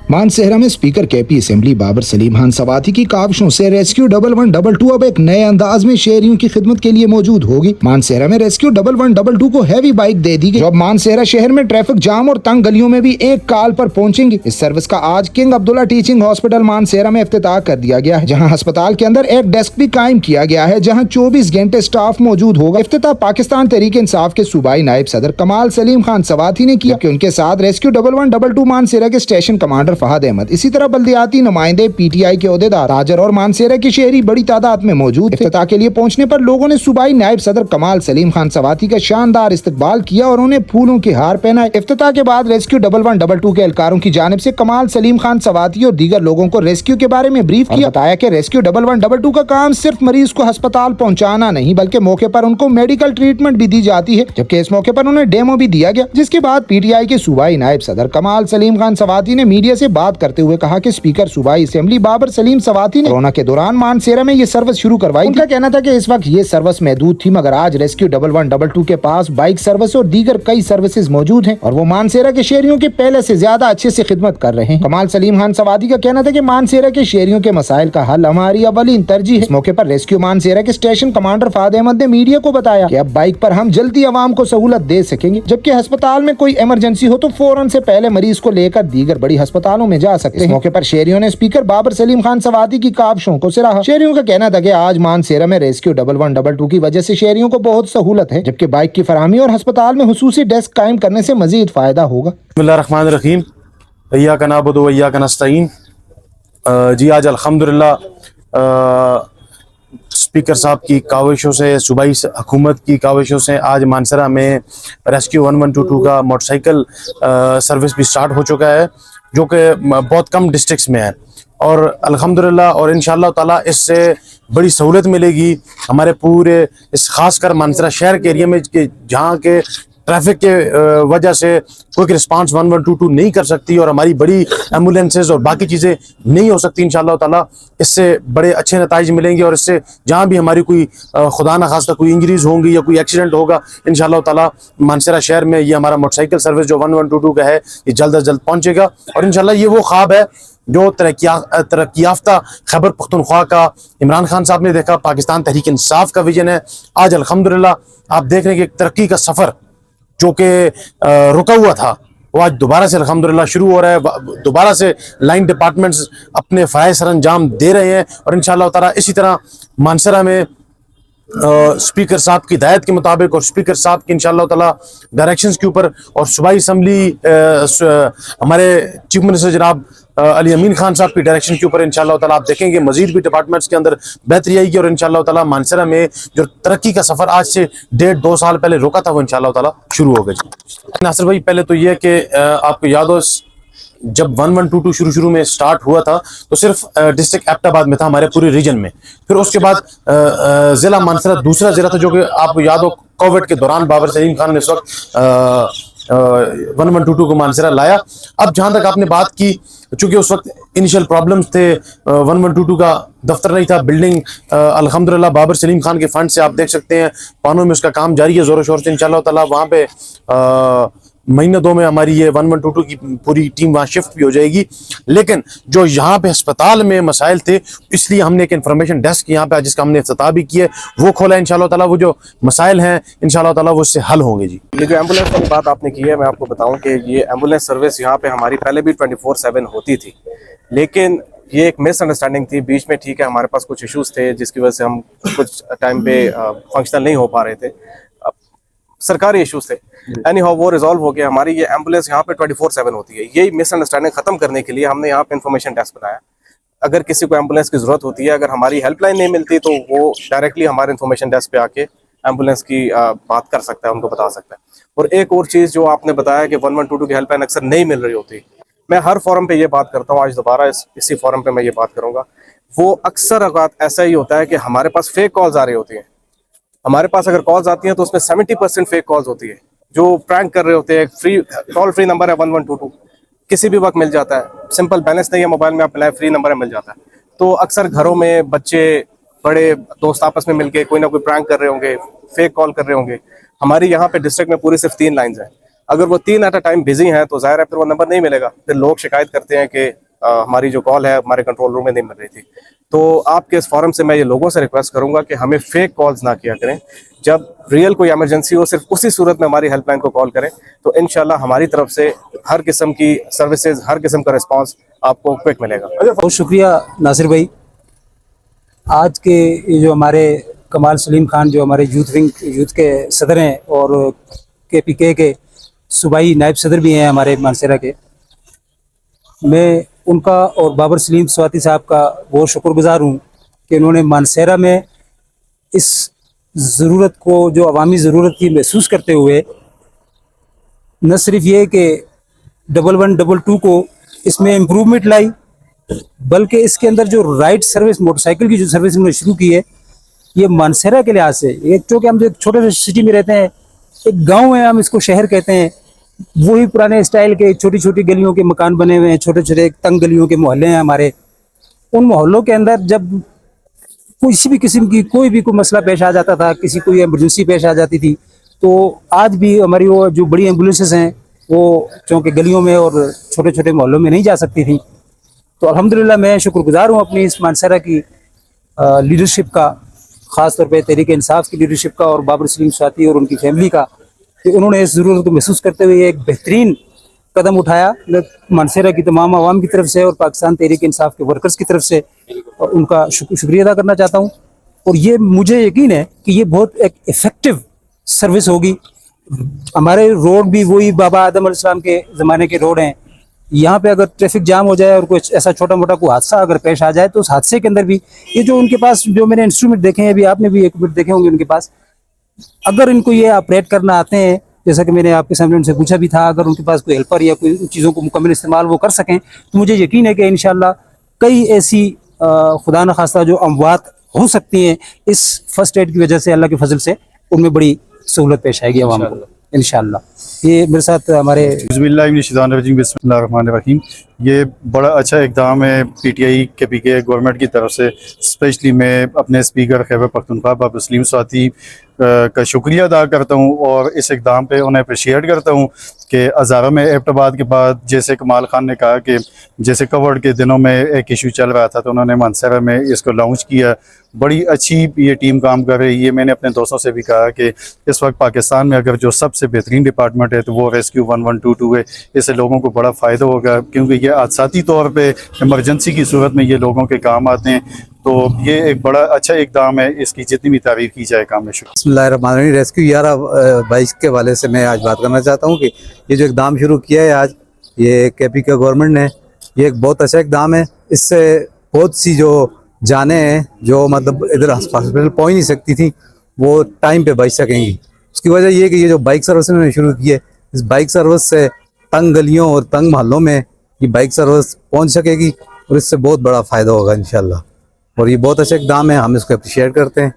मानसेहरा में speaker KP assembly Babar Saleem Khan Swati की काविशों से रेस्क्यू 1122 अब एक नए अंदाज में शहरियों की खिदमत के लिए मौजूद होगी। मानसेहरा में रेस्क्यू 1122 को हैवी बाइक दे दी गई, जो अब मानसेहरा शहर में ट्रैफिक जाम और तंग गलियों में भी एक कॉल पर पहुंचेंगी। इस सर्विस का आज king Abdullah teaching hospital Mansehra में इफ्तिताह कर दिया गया है, जहाँ अस्पताल के अंदर एक डेस्क भी कायम किया गया है, जहाँ 24 घंटे स्टाफ मौजूद होगा। इफ्तिताह पाकिस्तान तहरीक इंसाफ के सूबाई नायब सदर कमाल सलीम खान सवाती ने किया, कि उनके साथ रेस्क्यू 1122 मानसेहरा के स्टेशन कमांडर फहद अहमद, इसी तरह बल्दियाती नुमाइंदे, पीटीआई के ओहदेदार, ताजर और मानसेहरा के शहरी बड़ी तादाद में मौजूद। इफ्तिताह के लिए पहुंचने पर लोगों ने सूबाई नायब सदर कमाल सलीम खान सवाती का शानदार इस्तकबाल किया और उन्हें फूलों के हार पहनाए। इफ्तिताह के बाद रेस्क्यू 1122 के एहलकारों की जानिब से कमाल सलीम खान सवाती और दीगर लोगों को रेस्क्यू के बारे में ब्रीफ किया। बताया कि रेस्क्यू 1122 का काम सिर्फ मरीज को अस्पताल पहुँचाना नहीं, बल्कि मौके पर उनको मेडिकल ट्रीटमेंट भी दी जाती है। जबकि इस मौके पर उन्हें डेमो भी दिया गया, जिसके बाद पीटीआई के सूबाई नायब सदर कमाल सलीम खान सवाती ने मीडिया से बात करते हुए कहा कि स्पीकर सूबाई असेंबली बाबर सलीम सवाती ने कोरोना के दौरान मानसेहरा में ये सर्विस शुरू करवाई। उनका कहना था कि इस वक्त ये सर्विस महदूद थी, मगर आज रेस्क्यू 1122 के पास बाइक सर्विस और दीगर कई सर्विसेज मौजूद हैं और वो मानसेहरा के शहरियों के पहले से ज्यादा अच्छे से खिदमत कर रहे हैं। कमाल सलीम खान सवाती का कहना था कि मानसेहरा के शहरियों के मसाइल का हल हमारी अवलीन तरजीह है। इस मौके पर रेस्क्यू मानसेहरा के स्टेशन कमांडर फहद अहमद ने मीडिया को बताया कि अब बाइक पर हम जल्दी आवाम को सहूलत दे सकेंगे, जबकि अस्पताल में कोई इमरजेंसी हो तो फौरन से पहले मरीज को लेकर दीगर बड़ी अस्पतालों में जा सकते हैं। इस मौके पर शहरियों ने स्पीकर बाबर सलीम खान सवाती की काविशों को सराहा। शहरियों का कहना था कि आज मानसेहरा में रेस्क्यू 1122 की वजह से शहरियों को बहुत सहूलत है, जबकि बाइक की फराहमी और अस्पताल में हुसूसी डेस्क कायम करने से मजीद फायदा होगा। बिस्मिल्लाहिर्रहमानिर्रहीम, इय्याका नअबुदु व इय्याका नस्तईन। जी आज अल्हम्दुलिल्लाह स्पीकर साहब की काविशों से, सूबाई हुकूमत की काविशों से आज मानसेहरा में रेस्क्यू 1122 का मोटरसाइकिल सर्विस भी स्टार्ट हो चुका है, जो कि बहुत कम डिस्ट्रिक्ट्स में है। और अल्हम्दुलिल्लाह और इंशाअल्लाह ताला इससे बड़ी सहूलत मिलेगी हमारे पूरे इस खासकर मानसेहरा शहर के एरिया में, जहाँ के ट्रैफिक के वजह से क्विक रिस्पांस 1122 नहीं कर सकती और हमारी बड़ी एम्बुलेंसेज और बाकी चीज़ें नहीं हो सकती। इंशाअल्लाह ताला इससे बड़े अच्छे नताइज मिलेंगे और इससे जहाँ भी हमारी कोई खुदा न खास्ता कोई इंजरीज होंगी या कोई एक्सीडेंट होगा, इंशाअल्लाह ताला मानसेहरा शहर में ये हमारा मोटरसाइकिल सर्विस जो 1122 का है ये जल्द अज जल्द पहुँचेगा। और इंशाअल्लाह ये वो ख्वाब है जो तरक्की याफ्ता खैबर पख्तूनख्वा का इमरान खान साहब ने देखा, पाकिस्तान तहरीक इंसाफ का विजन है। आज अल्हम्दुलिल्लाह आप देख रहे हैं कि एक तरक्की का सफ़र जो कि रुका हुआ था, वो आज दोबारा से अल्हम्दुलिल्लाह शुरू हो रहा है। दोबारा से लाइन डिपार्टमेंट्स अपने फ़राइज़ सर अंजाम दे रहे हैं और इंशाअल्लाह ताला इसी तरह मानसेहरा में स्पीकर साहब की हिदायत के मुताबिक और स्पीकर साहब की इंशाअल्लाह ताला डायरेक्शंस के ऊपर और सूबाई असम्बली हमारे चीफ मिनिस्टर जनाब अली अमीन खान साहब की डायरेक्शन के ऊपर इंशाअल्लाह ताला आप देखेंगे मजीद भी डिपार्टमेंट्स के अंदर बेहतरी आएगी और इंशाअल्लाह ताला मानसेहरा में जो तरक्की का सफ़र आज से 1.5-2 साल पहले रोका था वो इंशाअल्लाह ताला शुरू होगा। जी नासिर भाई, पहले तो ये कि आपको याद हो जब 1122 शुरू में स्टार्ट हुआ था तो सिर्फ डिस्ट्रिक्ट एबटाबाद में था हमारे पूरे रीजन में। फिर उसके बाद ज़िला मानसेहरा दूसरा ज़िला था, जो कि आपको याद हो कोविड के दौरान बाबर सलीम खान ने इस वक्त 1122 को मानसेहरा लाया। अब जहाँ तक आपने बात की, चूँकि उस वक्त इनिशियल प्रॉब्लम्स थे, 1122 का दफ्तर नहीं था, बिल्डिंग अल्हम्दुलिल्लाह बाबर सलीम खान के फंड से आप देख सकते हैं पानों में उसका काम जारी है ज़ोरों शोर से। इंशाअल्लाह ताला वहाँ पे महीने 2 में हमारी ये 1122 की पूरी टीम वहाँ शिफ्ट भी हो जाएगी। लेकिन जो यहाँ पे अस्पताल में मसाइल थे, इसलिए हमने एक इंफॉर्मेशन डेस्क यहाँ पे जिसका हमने इफ्तिताह भी किया वो खोला। इंशाअल्लाह ताला वो जो मसाइल हैं इंशाअल्लाह ताला वो इससे हल होंगे। जी ये जो एम्बुलेंस की बात आपने की है, मैं आपको बताऊं कि ये एम्बुलेंस सर्विस यहाँ पे हमारी पहले भी 24/7 होती थी, लेकिन ये एक मिसअंडरस्टैंडिंग थी बीच में। ठीक है, हमारे पास कुछ इश्यूज थे जिसकी वजह से हम कुछ टाइम पे फंक्शनल नहीं हो पा रहे थे, सरकारी इश्यूज थे। एनी हाउ वो रिजॉल्व हो गया। हमारी ये एम्बुलेंस यहाँ पे 24/7 होती है। यही मिसअंडरस्टैंडिंग खत्म करने के लिए हमने यहाँ पे इन्फॉर्मेशन डेस्क बनाया। अगर किसी को एम्बुलेंस की जरूरत होती है, अगर हमारी हेल्पलाइन नहीं मिलती तो वो डायरेक्टली हमारे इन्फॉर्मेशन डेस्क पे आके एम्बुलेंस की बात कर सकता है, उनको बता सकता है। और एक और चीज़ जो आपने बताया कि 1122 की हेल्पलाइन अक्सर नहीं मिल रही होती, मैं हर फोरम पे ये बात करता हूँ, आज दोबारा इसी फोरम पे मैं ये बात करूँगा। वो अक्सर औकात ऐसा ही होता है कि हमारे पास फेक कॉल्स आ रही होती हैं। हमारे पास अगर कॉल्स आती हैं तो उसमें 70% फेक कॉल्स होती है, जो प्रैंक कर रहे होते हैं। फ्री टोल फ्री नंबर है 1122, किसी भी वक्त मिल जाता है। सिंपल बैलेंस नहीं है मोबाइल में, आप मिलाए फ्री नंबर है, मिल जाता है। तो अक्सर घरों में बच्चे बड़े दोस्त आपस में मिलके कोई ना कोई प्रैंक कर रहे होंगे, फेक कॉल कर रहे होंगे। हमारी यहाँ पे डिस्ट्रिक्ट में पूरी सिर्फ 3 लाइन्स हैं। अगर वो 3 एट अ टाइम बिजी हैं तो जाहिर है फिर वो नंबर नहीं मिलेगा, फिर लोग शिकायत करते हैं कि हमारी जो कॉल है हमारे कंट्रोल रूम में नहीं मिल रही थी। तो आपके इस फोरम से मैं ये लोगों से रिक्वेस्ट करूंगा कि हमें फेक कॉल्स ना किया करें, जब रियल कोई इमरजेंसी हो सिर्फ उसी सूरत में हमारी हेल्पलाइन को कॉल करें, तो इंशाल्लाह हमारी तरफ से हर किस्म की सर्विसेज, हर किस्म का रिस्पांस आपको क्विक मिलेगा। बहुत शुक्रिया नासिर भाई। आज के ये जो हमारे कमाल सलीम खान जो हमारे यूथ के सदर हैं और KPK के सूबाई नायब सदर भी हैं हमारे मानसेरा के, मैं उनका और बाबर सलीम स्वाति साहब का बहुत शुक्रगुजार हूँ कि उन्होंने मानसेरा में इस ज़रूरत को, जो अवामी ज़रूरत की महसूस करते हुए, न सिर्फ ये कि 1122 को इसमें इम्प्रूवमेंट लाई, बल्कि इसके अंदर जो राइड सर्विस, मोटरसाइकिल की जो सर्विस उन्होंने शुरू की है, ये मानसेरा के लिहाज से, एक क्योंकि हम जो एक छोटे से सिटी में रहते हैं, एक गांव है, हम इसको शहर कहते हैं, वही पुराने स्टाइल के छोटी छोटी गलियों के मकान बने हुए हैं, छोटे छोटे तंग गलियों के मोहल्ले हैं हमारे। उन मोहल्लों के अंदर जब किसी भी किस्म की कोई भी मसला पेश आ जाता था, किसी कोई इमरजेंसी पेश आ जाती थी, तो आज भी हमारी वो जो बड़ी एम्बुलेंसेस हैं वो चूँकि गलियों में और छोटे छोटे मोहल्लों में नहीं जा सकती थी। तो अल्हम्दुलिल्लाह मैं शुक्रगुजार हूँ अपनी इस मानसरा की लीडरशिप का, ख़ास तौर पे तहरीक इंसाफ की लीडरशिप का और बाबर सलीम स्वाति और उनकी फैमिली का, कि उन्होंने इस ज़रूरत को महसूस करते हुए एक बेहतरीन कदम उठाया। मैं मानसेरा की तमाम आवाम की तरफ से और पाकिस्तान तहरीक इंसाफ के वर्कर्स की तरफ से उनका शुक्रिया अदा करना चाहता हूँ। और ये मुझे यकीन है कि ये बहुत एक इफ़ेक्टिव सर्विस होगी। हमारे रोड भी वही बाबा आदम अलैहिस्सलाम के ज़माने के रोड हैं। यहाँ पे अगर ट्रैफिक जाम हो जाए और कुछ ऐसा छोटा मोटा कोई हादसा अगर पेश आ जाए, तो उस हादसे के अंदर भी ये जो उनके पास जो मैंने इंस्ट्रूमेंट देखे हैं, अभी आपने भी इक्विपमेंट देखे होंगे उनके पास, अगर इनको ये ऑपरेट करना आते हैं, जैसा कि मैंने आपके सामने उनसे पूछा भी था, अगर उनके पास कोई हेल्पर या कोई चीज़ों को मुकम्मल इस्तेमाल वो कर सकें, तो मुझे यकीन है कि इंशाल्लाह कई ऐसी खुदा न खास्ता जो अमवात हो सकती हैं, इस फर्स्ट एड की वजह से, अल्लाह के फजल से उनमें बड़ी सहूलत पेश आएगी आवाम को इंशाल्लाह। ये मेरे साथ हमारे बिस्मिल्लाहिर्रहमानिर्रहीम। ये बड़ा अच्छा इक़दाम है PTI KPK गवर्नमेंट की तरफ से। स्पेशली मैं अपने स्पीकर खैबर पख्तूनख्वा बाबर सलीम स्वाति का शुक्रिया अदा करता हूँ और इस इक़दाम पे उन्हें अप्रिशिएट करता हूँ कि हज़ारों में एबटाबाद के बाद, जैसे कमाल खान ने कहा कि जैसे कोविड के दिनों में एक इशू चल रहा था, तो उन्होंने मानसरा में इसको लॉन्च किया। बड़ी अच्छी ये टीम काम कर रही है। मैंने अपने दोस्तों से भी कहा कि इस वक्त पाकिस्तान में अगर जो सबसे बेहतरीन डिपार्टमेंट है तो वो रेस्क्यू 1122 है। इससे लोगों को बड़ा फ़ायदा होगा, क्योंकि ये हादसाती तौर पे इमरजेंसी की सूरत में ये लोगों के काम आते हैं। तो ये एक बड़ा अच्छा इक़दाम है, इसकी जितनी भी तारीफ़ की जाए काम में। बिस्मिल्लाहिर्रहमानिर्रहीम। रेस्क्यू 1122 के हवाले से मैं आज बात करना चाहता हूँ कि ये जो इक़दाम शुरू किया है आज ये KPK गवर्नमेंट ने, ये एक बहुत अच्छा इक़दाम है। इससे बहुत सी जो जाने हैं जो मतलब इधर हॉस्पिटल पहुँच नहीं सकती थी, वो टाइम पे बच सकेंगी। उसकी वजह ये कि ये जो बाइक सर्विस इन्होंने शुरू की है, इस बाइक सर्विस से तंग गलियों और तंग मोहल्लों में ये बाइक सर्विस पहुँच सकेगी और इससे बहुत बड़ा फ़ायदा होगा इंशाल्लाह। और ये बहुत अच्छा इक़दाम है, हम इसको अप्रिशिएट करते हैं।